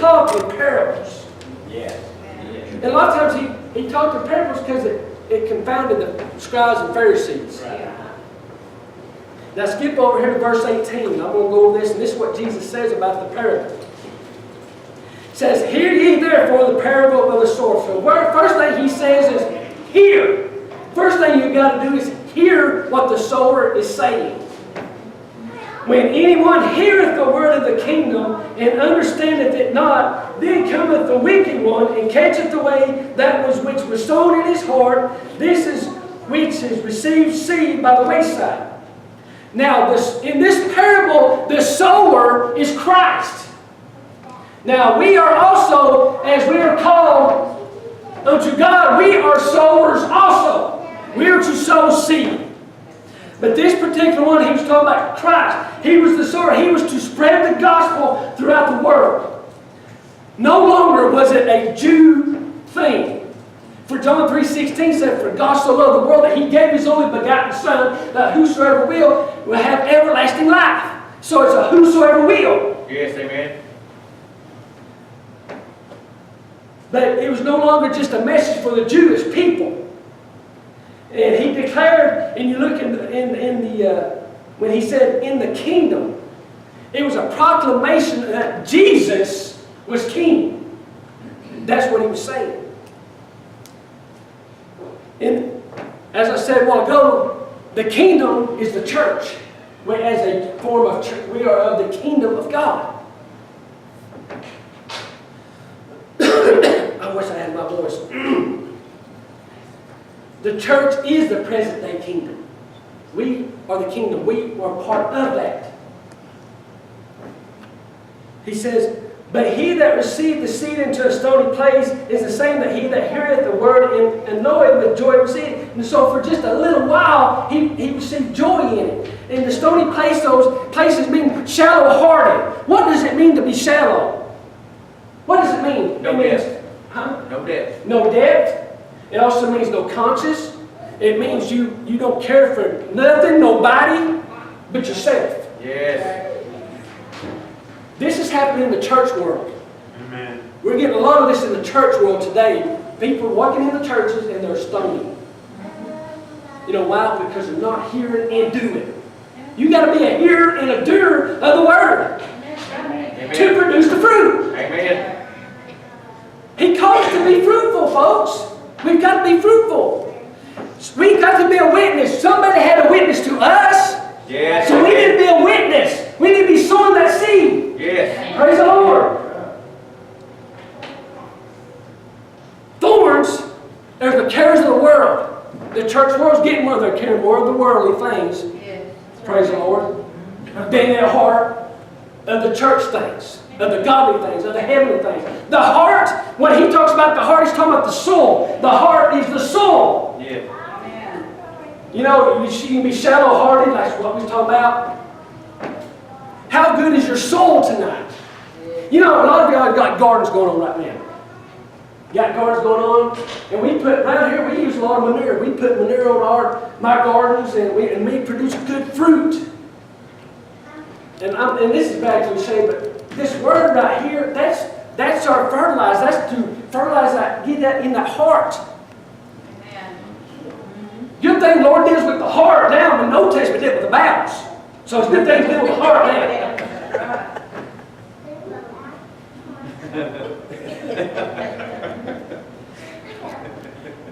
talk in parables. Yes. And a lot of times he talked in parables because it confounded the scribes and Pharisees. Right. Now skip over here to verse 18. I'm going to go over this, and this is what Jesus says about the parable. It says, "Hear ye therefore the parable of the sower." So first thing he says is, hear. First thing you've got to do is hear what the sower is saying. "When anyone heareth the word of the kingdom, and understandeth it not, then cometh the wicked one, and catcheth away that which was sown in his heart. This is which is received seed by the wayside." Now, in this parable, the sower is Christ. Now, we are also, as we are called unto God, we are sowers also. We are to sow seed. But this particular one, he was talking about Christ. He was the sower. He was to spread the gospel throughout the world. No longer was it a Jew thing. For John 3:16 said, "For God so loved the world that He gave His only begotten Son, that whosoever will have everlasting life." So it's a whosoever will. Yes, amen. But it was no longer just a message for the Jewish people. And he declared, and you look when he said in the kingdom, it was a proclamation that Jesus was king. That's what he was saying. And as I said a while ago, the kingdom is the church. As a form of church, we are of the kingdom of God. I wish I had my voice. The church is the present day kingdom. We are the kingdom. We are part of that. He says, "But he that received the seed into a stony place is the same that he that heareth the word and knoweth with joy received." And so for just a little while, he received joy in it. In the stony place, those places mean shallow-hearted. What does it mean to be shallow? What does it mean? No depth. Huh? No depth. No depth. It also means no conscience. It means you don't care for nothing, nobody, but yourself. Yes. This is happening in the church world. Amen. We're getting a lot of this in the church world today. People walking in the churches and they're stony. You know why? Because they're not hearing and doing. You got to be a hearer and a doer of the word. Amen. To produce the fruit. Amen. He calls us to be fruitful, folks. We've got to be fruitful. We've got to be a witness. Somebody had a witness to us. Yes. So we need to be a witness. We need to be sowing that seed. Yes. Praise the Lord. Thorns are the cares of the world. The church world's getting more. They're caring more of the worldly things. Praise the Lord. Than their heart of the church things, of the godly things, of the heavenly things. The heart, when he talks about the heart, he's talking about the soul. The heart is the soul. Yeah. You know, you can be shallow-hearted, that's what we're talking about. How good is your soul tonight? You know, a lot of y'all have got gardens going on right now. Got gardens going on, and we put, around here we use a lot of manure. We put manure on my gardens, and we produce good fruit. And this is bad cliche, but this word right here, that's our fertilizer. That's to fertilize that, get that in the heart. Good thing the Lord deals with the heart now, but no Testament did with the bowels. So it's good thing to deal with the heart now.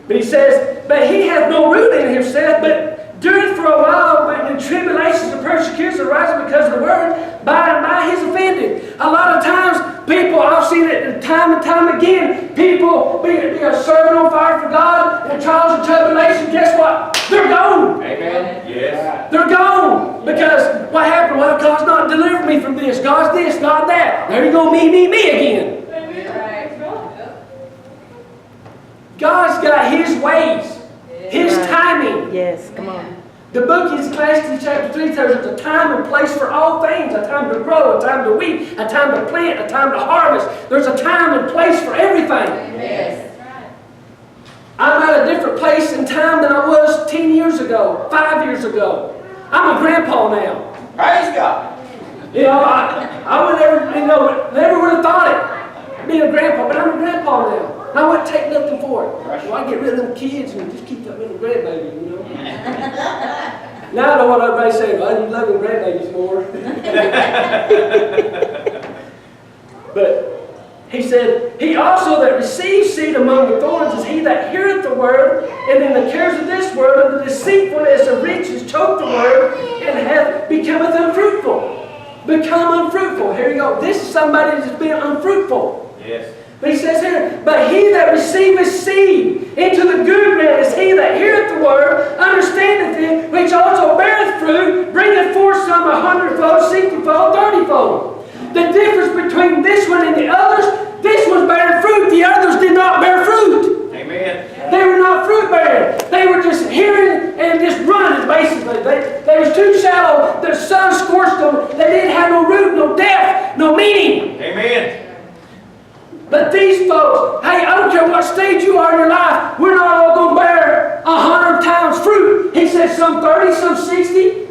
But he says, "But he hath no root in himself, but dureth for a while, but in tribulations and persecutions arise because of the word, by and by he's offended." A lot of times, people, I've seen it time and time again, people be a servant on fire for God, in trials and tribulations, guess what? They're gone. Amen. Yes. They're gone. Because what happened? Well, God's not delivering me from this. God's this, God that. There you go, me again. God's got His ways, His timing. Yes, come on. The book in Ecclesiastes chapter 3 tells us a time and place for all things. A time to grow, a time to weep, a time to plant, a time to harvest. There's a time and place for everything. Yes. I'm at a different place in time than I was 10 years ago, 5 years ago. I'm a grandpa now. Praise God. You know, I would never, never would have thought it. I take nothing for it. Well, I get rid of them kids and just keep that little grandbaby, you know. Now I know what everybody's saying. Well, you love them grandbabies more. But he said, he also that receives seed among the thorns is he that heareth the word, and in the cares of this world and the deceitfulness of riches choke the word, and becometh unfruitful. Become unfruitful. Here you go. This is somebody that's been unfruitful. Yes. But he says here, but he that receiveth seed into the good man is he that heareth the word, understandeth it, which also beareth fruit, bringeth forth some 100-fold, 60-fold, 30-fold. The difference between this one and the others, this one's bearing fruit, the others did not bear fruit. Amen. They were not fruit bearing. They were just hearing and just running, basically. They was too shallow. The sun scorched them. They didn't have no root, no depth, no meaning. Amen. But these folks, hey, I don't care what stage you are in your life, we're not all going to bear 100 times fruit. He said some 30, some 60.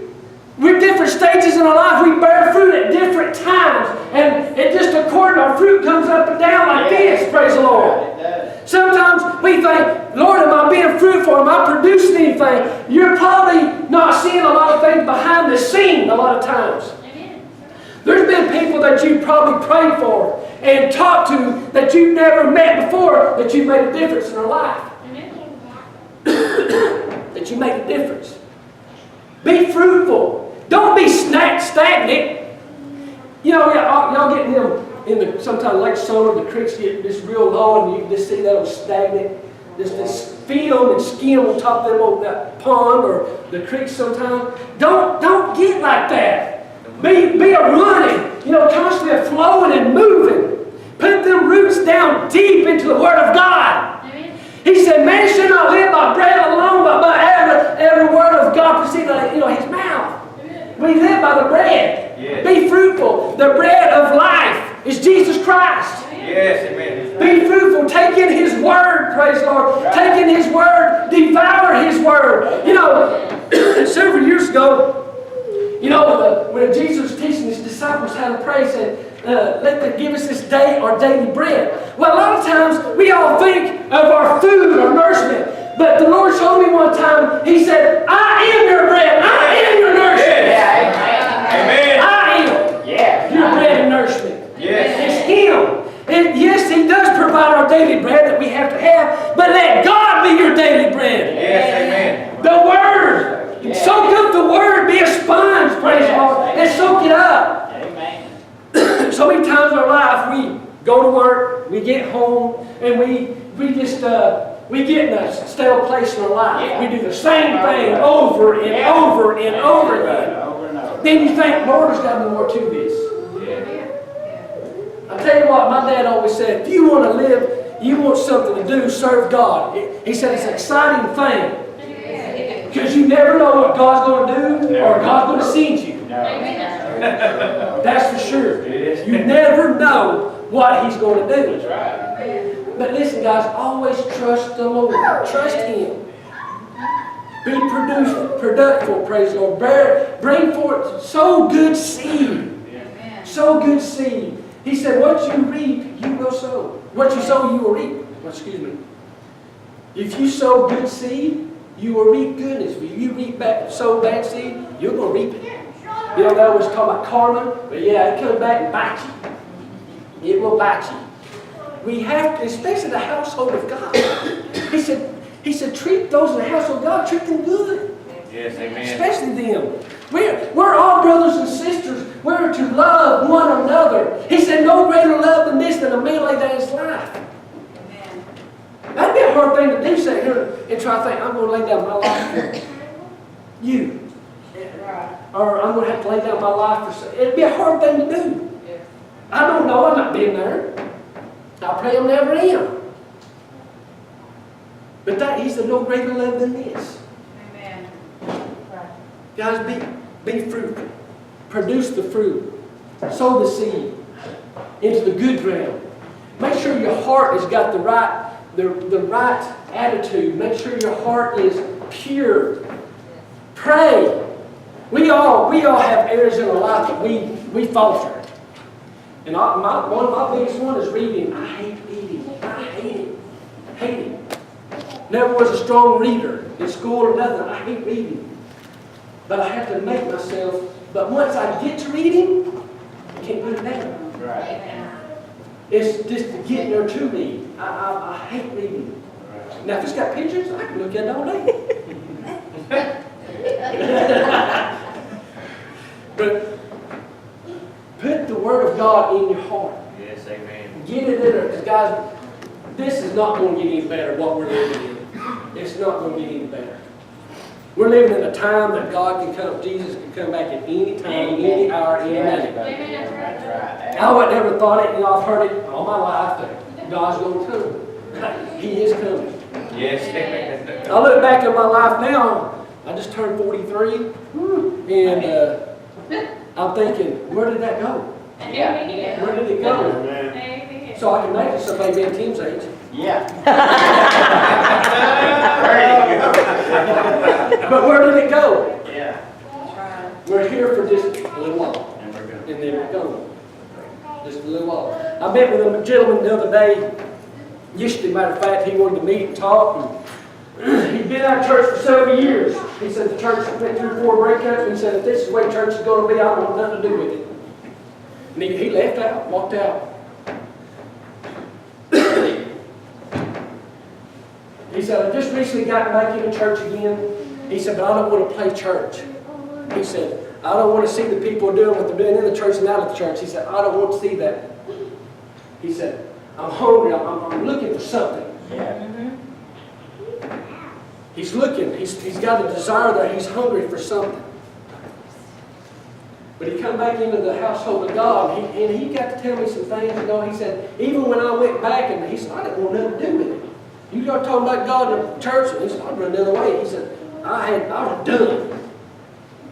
We're different stages in our life. We bear fruit at different times. And it just according, our fruit comes up and down like this, praise the Lord. Sometimes we think, Lord, am I being fruitful? Am I producing anything? You're probably not seeing a lot of things behind the scene a lot of times. There's been people that you probably prayed for and talked to that you've never met before that you made a difference in their life. That you made a difference. Be fruitful. Don't be stagnant. You know, y'all get in the sometimes late summer, the creeks get just real low, and you just see that stagnant. This film and skim on top of them over that pond or the creek sometimes. Don't get like that. Be a running, you know, constantly a flowing and moving. Put them roots down deep into the Word of God. Amen. He said, man should not live by bread alone, but by every word of God proceeding out of His mouth. Amen. We live by the bread. Yes. Be fruitful. The bread of life is Jesus Christ. Amen. Yes, amen. Be fruitful. Take in His Word, praise the Lord. Right. Take in His Word. Devour His Word. You know, several years ago, you know, when Jesus was teaching His disciples how to pray, He said, let them give us this day our daily bread. Well, a lot of times we all think of our food or nourishment. But the Lord showed me one time, He said, I am your bread. I am your nourishment. Yeah, amen. I am your bread and nourishment. Yes. It's Him. And yes, He does provide our daily bread that we have to have, but let God be your daily bread. Yes, amen. The Word. Soak up the Word. Be a sponge, praise the Lord, and soak it up. Amen. So many times in our life, we go to work, we get home, and we get in a stale place in our life. Yeah. We do the same thing over and over and over again. Then you think, Lord, there's got to be more to this. I tell you what, my dad always said, if you want to live, you want something to do, serve God. He said it's an exciting thing. Because you never know what God's going to do or God's going to send you. That's for sure. You never know what He's going to do. But listen, guys, always trust the Lord. Trust Him. Be productive, praise the Lord. Bring forth, sow good seed. Sow good seed. He said, what you reap, you will sow. What you sow, you will reap. Excuse me. If you sow good seed, you will reap goodness. If you sow bad seed, you're going to reap it. You know, they always talk about karma, but yeah, it comes back and bite you. It will bite you. We have to, especially the household of God. He said, treat those in the household of God, treat them good. Yes, amen. Especially them. We're all brothers and sisters. We're to love one another. He said, no greater love than this, than a man lay down his life. Amen. That'd be a hard thing to do, sit here and try to think, I'm going to lay down my life for you. Or I'm going to have to lay down my life for... It'd be a hard thing to do. I don't know. I've not been there. I pray I never am. But He said, no greater love than this. Amen. Guys, be fruitful. Produce the fruit. Sow the seed into the good ground. Make sure your heart has got the right attitude. Make sure your heart is pure. Pray. We all have areas in our life that we falter. And one of my biggest ones is reading. I hate reading. I hate it. Hate him. Never was a strong reader in school or nothing. I hate reading. But I have to make myself, but once I get to reading, I can't put it down. Right. It's just to get there to read. I hate reading. Now, if it's got pictures, I can look at it all day. But put the Word of God in your heart. Yes, amen. Get it in there. Because, guys, this is not going to get any better, what we're living in. It's not going to get any better. We're living in a time that God can come, Jesus can come back at any time, any hour, any minute. That's right. I would never thought it, I've heard it all my life, that God's going to come. He is coming. Yes, amen. I look back at my life now, I just turned 43, and I'm thinking, where did that go? Yeah. Where did it go? Amen. So I can imagine somebody being Tim's age. Yeah. But where did it go? Yeah. We're here for just a little while, And we're going. and then we're gone. Just a little while. I met with a gentleman the other day. Yesterday, matter of fact, he wanted to meet and talk. And he'd been out of church for several years. He said the church went through 4 breakups. And he said, if this is the way church is going to be, I don't want nothing to do with it. And he left out, walked out. He said, I just recently got back into church again. He said, but I don't want to play church. He said, I don't want to see the people doing what they're doing in the church and out of the church. He said, I don't want to see that. He said, I'm hungry. I'm looking for something. Yeah. He's looking. He's got a desire there. He's hungry for something. But he come back into the household of God, and he got to tell me some things. He said, even when I went back, and he said, I didn't want nothing to do with it. You start talking about God in the church, and he said, I'd run the other way. He said, I was done.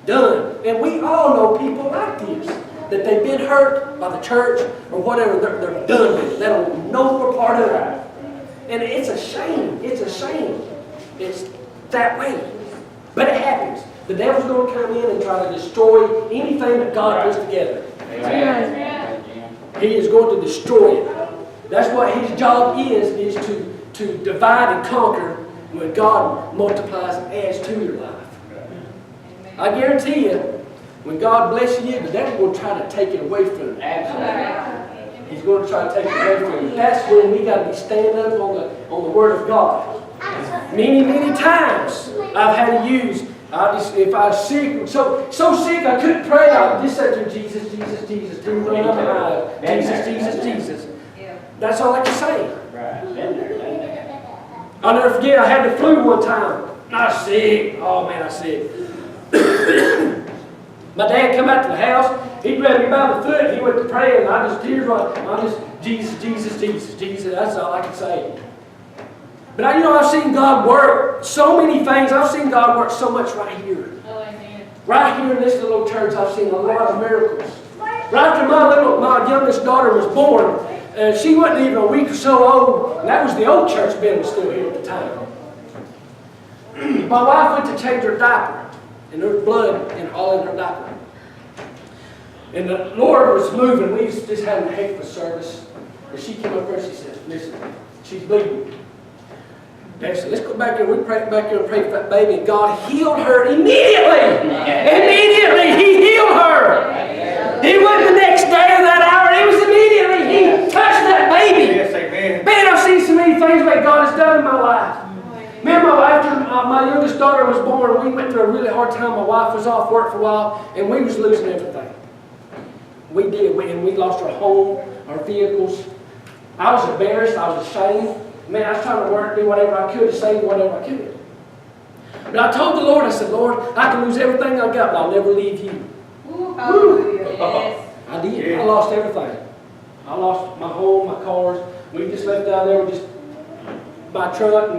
Done. And we all know people like this, that they've been hurt by the church or whatever. They're done with it. They don't want no more part of it. And it's a shame. It's a shame. It's that way. But it happens. The devil's going to come in and try to destroy anything that God puts together. Amen. He is going to destroy it. That's what his job is to divide and conquer when God multiplies and adds to your life. I guarantee you, when God blesses you, the devil's going to try to take it away from you. Absolutely. He's going to try to take it away from you. That's when we got to be standing up on the Word of God. Many, many times I've had to use, if I was sick, so sick I couldn't pray, I just said to Jesus, Jesus, Jesus, tears running up my eyes. Jesus, Jesus, Jesus. That's all I can say. Right. Been there, done that. I'll never forget, I had the flu one time. I was sick. Oh man, I was sick. My dad come out to the house, he grabbed me by the foot, he went to pray, and I just tears running. I just, Jesus, Jesus, Jesus, Jesus. That's all I can say. But I've seen God work so many things. I've seen God work so much right here. Right here in this little church, I've seen a lot of miracles. Right after my youngest daughter was born, she wasn't even a week or so old, and that was the old church building still here at the time. My wife went to change her diaper, and there was blood all in her diaper. And the Lord was moving. We was just having a heck of a service. And she came up there and she said, listen, she's bleeding. Dad said, let's go back there. We prayed back there and prayed for that baby, and God healed her immediately. Immediately, He healed her. It wasn't the next day or that hour. It was immediately. He touched that baby. Yes, amen. Man, I've seen so many things that God has done in my life. Man, after my youngest daughter was born, we went through a really hard time. My wife was off work for a while, and we was losing everything. We did. And we lost our home, our vehicles. I was embarrassed. I was ashamed. Man, I was trying to work, do whatever I could to save whatever I could. But I told the Lord, I said, Lord, I can lose everything I got, but I'll never leave you. Yes. I did. I lost everything. I lost my home, my cars. We just left out there with just my truck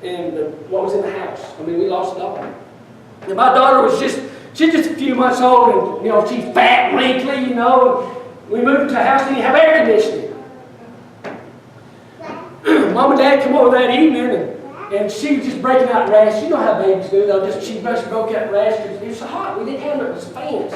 and what was in the house. I mean, we lost it all. And my daughter was she's just a few months old, and she's fat and wrinkly, and we moved to a house that didn't have air conditioning. Mom and Dad come over that evening, and she was just breaking out rash. You know how babies do. She broke out rash because it was so hot. We didn't have it. It was fans.